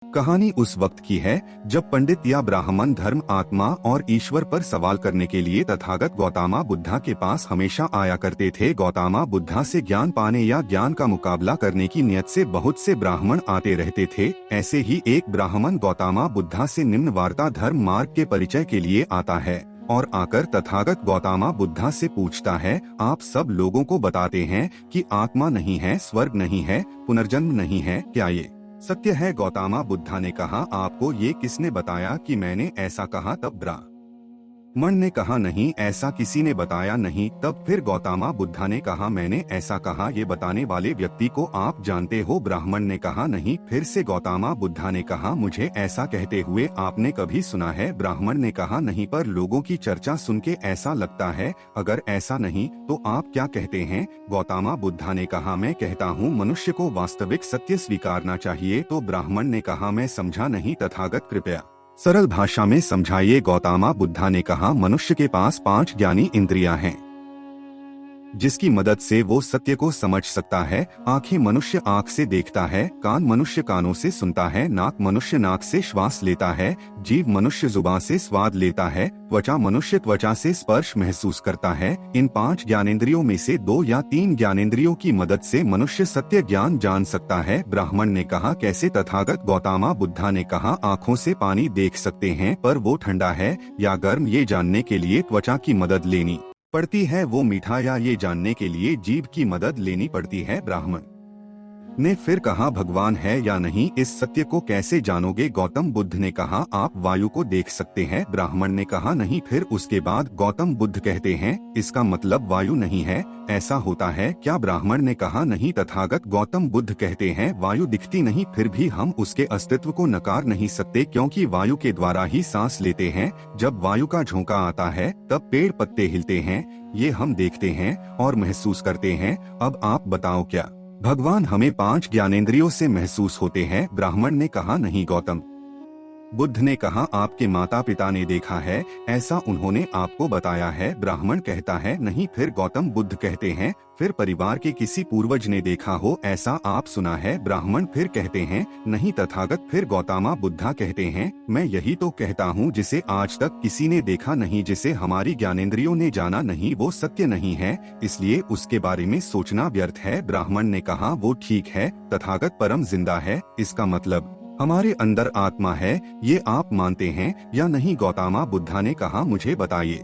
कहानी उस वक्त की है जब पंडित या ब्राह्मण धर्म, आत्मा और ईश्वर पर सवाल करने के लिए तथागत गौतमा बुद्धा के पास हमेशा आया करते थे। गौतमा बुद्धा से ज्ञान पाने या ज्ञान का मुकाबला करने की नियत से बहुत से ब्राह्मण आते रहते थे। ऐसे ही एक ब्राह्मण गौतमा बुद्धा से निम्न वार्ता धर्म मार्ग के परिचय के लिए आता है और आकर तथागत गौतमा बुद्धा से पूछता है, आप सब लोगों को बताते हैं कि आत्मा नहीं है, स्वर्ग नहीं है, पुनर्जन्म नहीं है, क्या ये सत्य है? गौतमा बुद्धा ने कहा, आपको ये किसने बताया कि मैंने ऐसा कहा? तब ब्राह्मण ने कहा, नहीं, ऐसा किसी ने बताया नहीं। तब फिर गौतमा बुद्धा ने कहा, मैंने ऐसा कहा, ये बताने वाले व्यक्ति को आप जानते हो? ब्राह्मण ने कहा, नहीं। फिर से गौतमा बुद्धा ने कहा, मुझे ऐसा कहते हुए आपने कभी सुना है? ब्राह्मण ने कहा, नहीं, पर लोगों की चर्चा सुन के ऐसा लगता है। अगर ऐसा नहीं तो आप क्या कहते हैं? गौतमा बुद्धा ने कहा, मैं कहता हूँ मनुष्य को वास्तविक सत्य स्वीकारना चाहिए। तो ब्राह्मण ने कहा, मैं समझा नहीं, तथागत कृपया सरल भाषा में समझाइए। गौतमा बुद्धा ने कहा, मनुष्य के पास 5 ज्ञानी इंद्रियां हैं जिसकी मदद से वो सत्य को समझ सकता है। आंखें मनुष्य आंख से देखता है, कान मनुष्य कानों से सुनता है, नाक मनुष्य नाक से श्वास लेता है, जीभ मनुष्य जुबान से स्वाद लेता है, त्वचा मनुष्य त्वचा से स्पर्श महसूस करता है। इन 5 ज्ञानेंद्रियों में से 2 या 3 ज्ञानेंद्रियों की मदद से मनुष्य सत्य ज्ञान जान सकता है। ब्राह्मण ने कहा, कैसे? तथागत गौतमा बुद्धा ने कहा, आँखों से पानी देख सकते हैं पर वो ठंडा है या गर्म, ये जानने के लिए त्वचा की मदद लेनी पड़ती है। वो मीठा या ये जानने के लिए जीभ की मदद लेनी पड़ती है। ब्राह्मण ने फिर कहा, भगवान है या नहीं, इस सत्य को कैसे जानोगे? गौतम बुद्ध ने कहा, आप वायु को देख सकते हैं। ब्राह्मण ने कहा, नहीं। फिर उसके बाद गौतम बुद्ध कहते हैं, इसका मतलब वायु नहीं है, ऐसा होता है क्या? ब्राह्मण ने कहा, नहीं। तथागत गौतम बुद्ध कहते हैं, वायु दिखती नहीं, फिर भी हम उसके अस्तित्व को नकार नहीं सकते, क्योंकि वायु के द्वारा ही सांस लेते हैं। जब वायु का झोंका आता है तब पेड़ पत्ते हिलते हैं, ये हम देखते हैं और महसूस करते हैं। अब आप बताओ, क्या भगवान हमें 5 ज्ञानेंद्रियों से महसूस होते हैं? ब्राह्मण ने कहा, नहीं। गौतम बुद्ध ने कहा, आपके माता पिता ने देखा है, ऐसा उन्होंने आपको बताया है? ब्राह्मण कहता है, नहीं। फिर गौतम बुद्ध कहते हैं, फिर परिवार के किसी पूर्वज ने देखा हो, ऐसा आप सुना है? ब्राह्मण फिर कहते हैं, नहीं। तथागत फिर गौतमा बुद्धा कहते हैं, मैं यही तो कहता हूँ, जिसे आज तक किसी ने देखा नहीं, जिसे हमारी ज्ञानेंद्रियों ने जाना नहीं, वो सत्य नहीं है, इसलिए उसके बारे में सोचना व्यर्थ है। ब्राह्मण ने कहा, वो ठीक है, तथागत परम जिंदा है, इसका मतलब हमारे अंदर आत्मा है, ये आप मानते हैं या नहीं? गौतमा बुद्धा ने कहा, मुझे बताइए,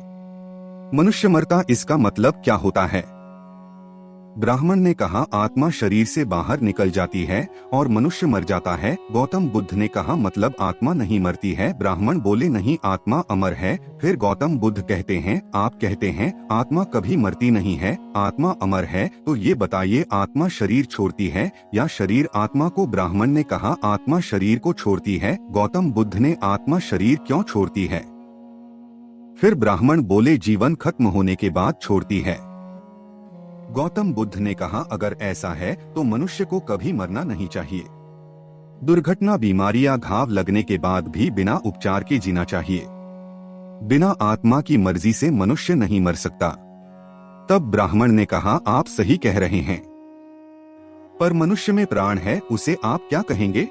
मनुष्य मरता इसका मतलब क्या होता है? ब्राह्मण ने कहा, आत्मा शरीर से बाहर निकल जाती है और मनुष्य मर जाता है। गौतम बुद्ध ने कहा, मतलब आत्मा नहीं मरती है? ब्राह्मण बोले, नहीं, आत्मा अमर है। फिर गौतम बुद्ध कहते हैं, आप कहते हैं आत्मा कभी मरती नहीं है, आत्मा अमर है, तो ये बताइए, आत्मा शरीर छोड़ती है या शरीर आत्मा को? ब्राह्मण ने कहा, आत्मा शरीर को छोड़ती है। गौतम बुद्ध ने, आत्मा शरीर क्यों छोड़ती है? फिर ब्राह्मण बोले, जीवन खत्म होने के बाद छोड़ती है। गौतम बुद्ध ने कहा, अगर ऐसा है तो मनुष्य को कभी मरना नहीं चाहिए। दुर्घटना, बीमारी या घाव लगने के बाद भी बिना उपचार के जीना चाहिए। बिना आत्मा की मर्जी से मनुष्य नहीं मर सकता। तब ब्राह्मण ने कहा, आप सही कह रहे हैं, पर मनुष्य में प्राण है, उसे आप क्या कहेंगे?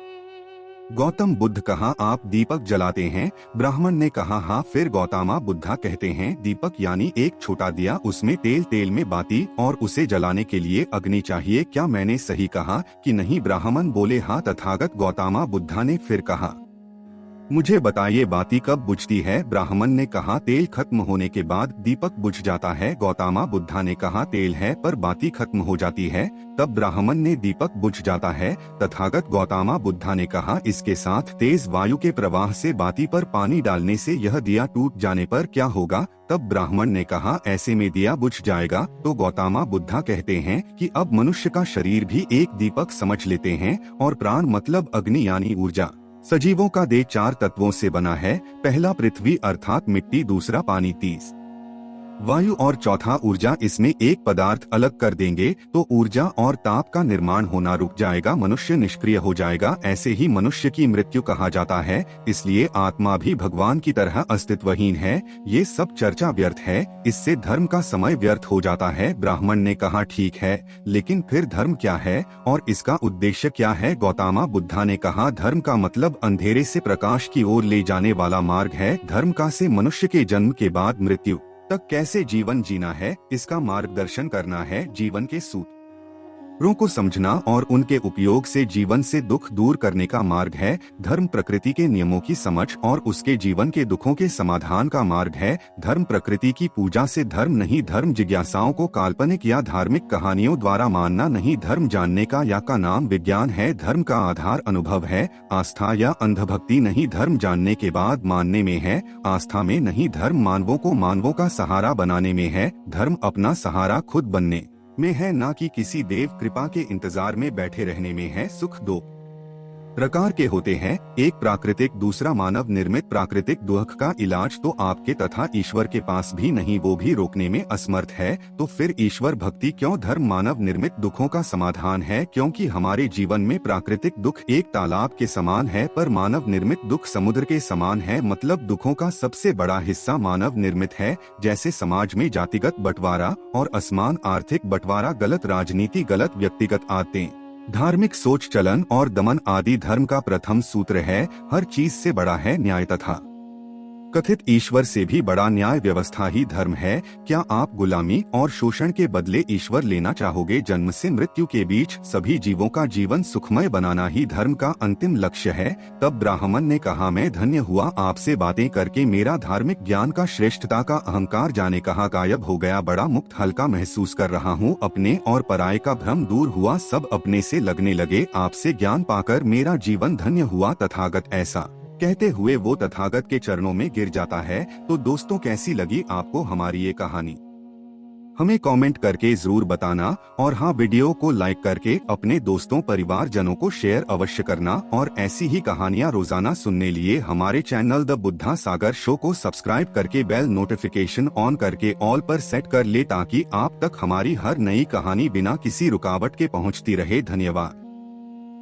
गौतम बुद्ध कहा, आप दीपक जलाते हैं? ब्राह्मण ने कहा, हाँ। फिर गौतमा बुद्धा कहते हैं, दीपक यानी एक छोटा दिया, उसमें तेल में बाती और उसे जलाने के लिए अग्नि चाहिए, क्या मैंने सही कहा कि नहीं? ब्राह्मण बोले, हाँ। तथागत गौतमा बुद्धा ने फिर कहा, मुझे बताइए, बाती कब बुझती है? ब्राह्मण ने कहा, तेल खत्म होने के बाद दीपक बुझ जाता है। गौतमा बुद्धा ने कहा, तेल है पर बाती खत्म हो जाती है, तब ब्राह्मण ने दीपक बुझ जाता है। तथागत गौतमा बुद्धा ने कहा, इसके साथ तेज वायु के प्रवाह से बाती पर पानी डालने से यह दिया टूट जाने पर क्या होगा? तब ब्राह्मण ने कहा, ऐसे में दिया बुझ जाएगा। तो गौतमा बुद्धा कहते हैं कि अब मनुष्य का शरीर भी एक दीपक समझ लेते हैं और प्राण मतलब अग्नि यानी ऊर्जा। सजीवों का देह 4 तत्वों से बना है, पहला पृथ्वी अर्थात मिट्टी, दूसरा पानी, वायु और चौथा ऊर्जा। इसमें एक पदार्थ अलग कर देंगे तो ऊर्जा और ताप का निर्माण होना रुक जाएगा, मनुष्य निष्क्रिय हो जाएगा। ऐसे ही मनुष्य की मृत्यु कहा जाता है। इसलिए आत्मा भी भगवान की तरह अस्तित्वहीन है। ये सब चर्चा व्यर्थ है, इससे धर्म का समय व्यर्थ हो जाता है। ब्राह्मण ने कहा ठीक है, लेकिन फिर धर्म क्या है और इसका उद्देश्य क्या है? गौतम बुद्धा ने कहा धर्म का मतलब अंधेरे से प्रकाश की ओर ले जाने वाला मार्ग है। धर्म का से मनुष्य के जन्म के बाद मृत्यु तक कैसे जीवन जीना है, इसका मार्गदर्शन करना है। जीवन के सूत्रों को समझना और उनके उपयोग से जीवन से दुख दूर करने का मार्ग है। धर्म प्रकृति के नियमों की समझ और उसके जीवन के दुखों के समाधान का मार्ग है। धर्म प्रकृति की पूजा से धर्म नहीं, धर्म जिज्ञासाओं को काल्पनिक या धार्मिक कहानियों द्वारा मानना नहीं। धर्म जानने का या का नाम विज्ञान है। धर्म का आधार अनुभव है, आस्था या अंधभक्ति नहीं। धर्म जानने के बाद मानने में है, आस्था में नहीं। धर्म मानवों को मानवों का सहारा बनाने में है। धर्म अपना सहारा खुद बनने में है, ना कि किसी देव कृपा के इंतजार में बैठे रहने में है। सुख दो प्रकार के होते हैं, एक प्राकृतिक, दूसरा मानव निर्मित। प्राकृतिक दुख का इलाज तो आपके तथा ईश्वर के पास भी नहीं, वो भी रोकने में असमर्थ है। तो फिर ईश्वर भक्ति क्यों? धर्म मानव निर्मित दुखों का समाधान है, क्योंकि हमारे जीवन में प्राकृतिक दुख एक तालाब के समान है, पर मानव निर्मित दुख समुद्र के समान है। मतलब दुखों का सबसे बड़ा हिस्सा मानव निर्मित है। जैसे समाज में जातिगत बंटवारा और असमान आर्थिक बंटवारा, गलत राजनीति, गलत व्यक्तिगत आदतें, धार्मिक सोच, चलन और दमन आदि धर्म का प्रथम सूत्र है। हर चीज से बड़ा है न्याय, तथा कथित ईश्वर से भी बड़ा न्याय व्यवस्था ही धर्म है। क्या आप गुलामी और शोषण के बदले ईश्वर लेना चाहोगे? जन्म से मृत्यु के बीच सभी जीवों का जीवन सुखमय बनाना ही धर्म का अंतिम लक्ष्य है। तब ब्राह्मण ने कहा मैं धन्य हुआ आपसे बातें करके, मेरा धार्मिक ज्ञान का श्रेष्ठता का अहंकार जाने कहाँ गायब हो गया। बड़ा मुक्त हल्का महसूस कर रहा हूँ, अपने और पराये का भ्रम दूर हुआ, सब अपने से लगने लगे। आपसे ज्ञान पाकर मेरा जीवन धन्य हुआ। तथागत ऐसा कहते हुए वो तथागत के चरणों में गिर जाता है। तो दोस्तों, कैसी लगी आपको हमारी ये कहानी? हमें कमेंट करके जरूर बताना, और हाँ, वीडियो को लाइक करके अपने दोस्तों परिवारजनों को शेयर अवश्य करना। और ऐसी ही कहानियाँ रोजाना सुनने लिए हमारे channel the Buddha Sagar show को सब्सक्राइब करके बेल नोटिफिकेशन ऑन करके ऑल पर सेट कर ले, ताकि आप तक हमारी हर नई कहानी बिना किसी रुकावट के पहुँचती रहे। धन्यवाद।